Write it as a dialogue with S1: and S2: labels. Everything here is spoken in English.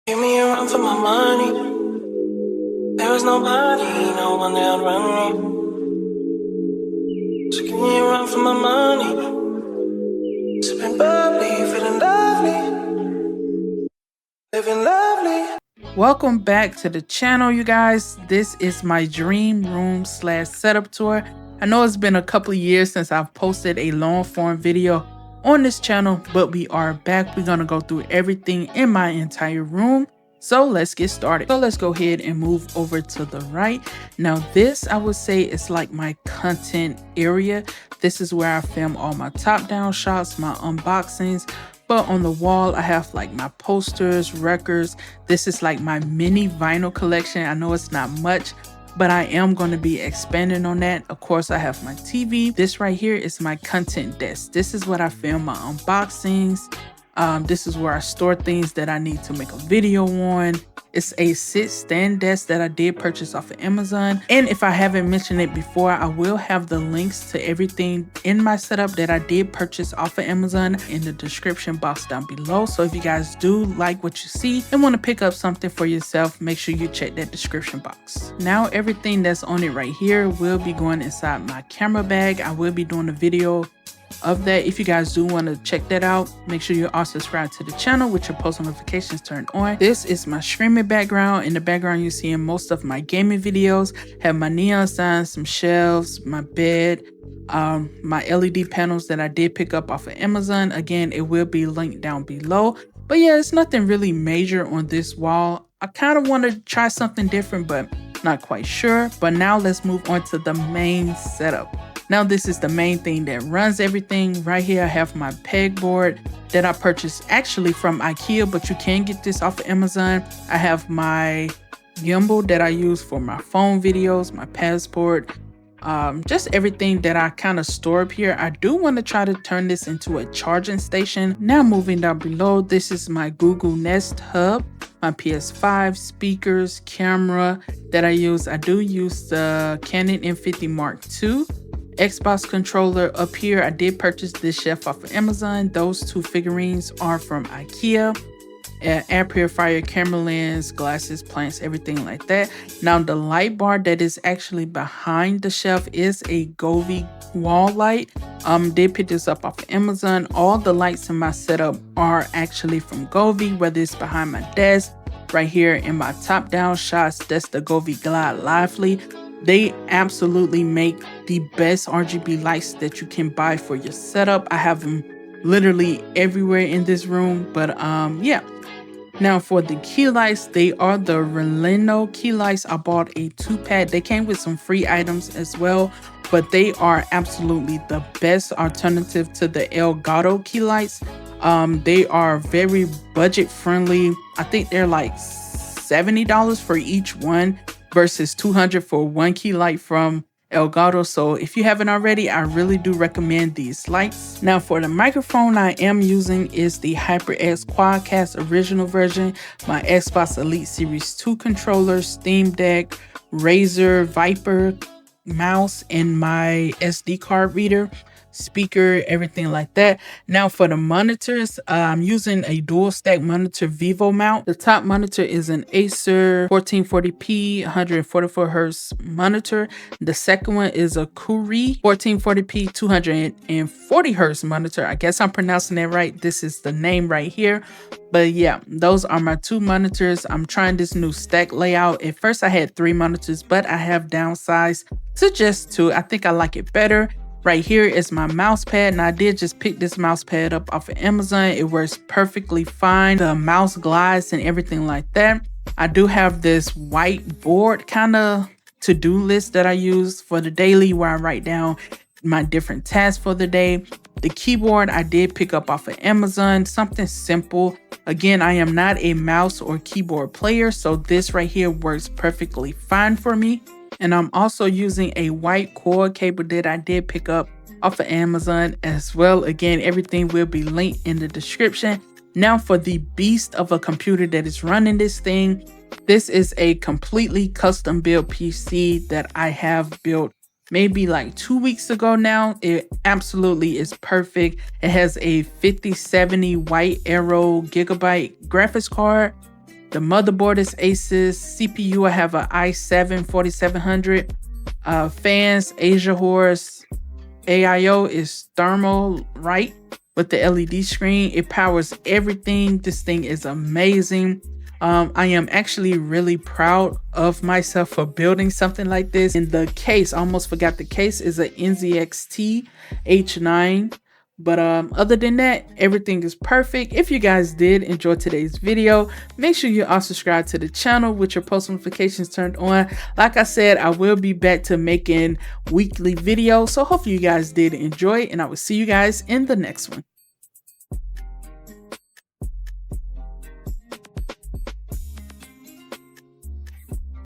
S1: Give me a run for my money. There is nobody, no one that run me. So give me a run for my money. Sipping bubbly, feeling lovely, living lovely.
S2: Welcome back to the channel, you guys. This is my dream room / setup tour. I know it's been a couple of years since I've posted a long form video on this channel, but we are back. We're gonna go through everything in my entire room. So let's get started. So let's go ahead and move over to the right. Now this, I would say, is like my content area. This is where I film all my top down shots, my unboxings. But on the wall, I have like my posters, records. This is like my mini vinyl collection. I know it's not much, but I am going to be expanding on that. Of course, I have my TV. This right here is my content desk. This is what I film my unboxings. This is where I store things that I need to make a video on. It's a sit stand desk that I did purchase off of Amazon. And if I haven't mentioned it before, I will have the links to everything in my setup that I did purchase off of Amazon in the description box down below. So if you guys do like what you see and want to pick up something for yourself, make sure you check that description box. Now everything that's on it right here will be going inside my camera bag. I will be doing a video of that. If you guys do want to check that out, make sure you are subscribed to the channel with your post notifications turned on. This is my streaming background. In the background, you see in most of my gaming videos, have my neon signs, some shelves, my bed, my LED panels that I did pick up off of Amazon. Again, it will be linked down below. But yeah, it's nothing really major on this wall. I kind of want to try something different, but not quite sure. But now let's move on to the main setup. Now this is the main thing that runs everything. Right here I have my pegboard that I purchased actually from IKEA, but you can get this off of Amazon. I have my gimbal that I use for my phone videos, my passport, just everything that I kind of store up here. I do want to try to turn this into a charging station. Now moving down below, this is my Google Nest Hub, my PS5, speakers, camera that I use. I do use the Canon M50 Mark II. Xbox controller up here. I did purchase this shelf off of Amazon. Those two figurines are from IKEA. Air purifier, camera lens, glasses, plants, everything like that. Now the light bar that is actually behind the shelf is a Govee wall light. Did pick this up off of Amazon. All the lights in my setup are actually from Govee, whether it's behind my desk, right here in my top down shots. That's the Govee Glide Lively. They absolutely make the best RGB lights that you can buy for your setup. I have them literally everywhere in this room, but yeah. Now for the key lights, they are the Releno key lights. I bought a 2-pack. They came with some free items as well, but they are absolutely the best alternative to the Elgato key lights. They are very budget friendly. I think they're like $70 for each one versus $200 for one key light from Elgato. So if you haven't already, I really do recommend these lights. Now for the microphone I am using is the HyperX Quadcast original version, my Xbox Elite Series 2 controller, Steam Deck, Razer Viper mouse, and my SD card reader, speaker, everything like that. Now for the monitors, I'm using a dual stack monitor Vivo mount. The top monitor is an Acer 1440p 144 Hz monitor. The second one is a Kuri 1440p 240 Hz monitor. I guess I'm pronouncing that right. This is the name right here. But yeah, those are my two monitors. I'm trying this new stack layout. At first I had 3 monitors, but I have downsized to just 2. I think I like it better. Right here is my mouse pad, and I did just pick this mouse pad up off of Amazon. It works perfectly fine. The mouse glides and everything like that. I do have this whiteboard kind of to-do list that I use for the daily, where I write down my different tasks for the day. The keyboard I did pick up off of Amazon, something simple. Again, I am not a mouse or keyboard player, so this right here works perfectly fine for me. And I'm also using a white cord cable that I did pick up off of Amazon as well. Again, everything will be linked in the description. Now for the beast of a computer that is running this thing, this is a completely custom built PC that I have built maybe like 2 weeks ago now. It absolutely is perfect. It has a 5070 White Arrow Gigabyte graphics card. The motherboard is Asus. CPU, I have a i7 4700. Fans, Asia Horse. AIO is thermal, right? With the LED screen. It powers everything. This thing is amazing. I am actually really proud of myself for building something like this. And the case, I almost forgot the case, is a NZXT H9. But other than that, everything is perfect. If you guys did enjoy today's video, make sure you are subscribed to the channel with your post notifications turned on. Like I said, I will be back to making weekly videos. So hopefully you guys did enjoy, and I will see you guys in the next one.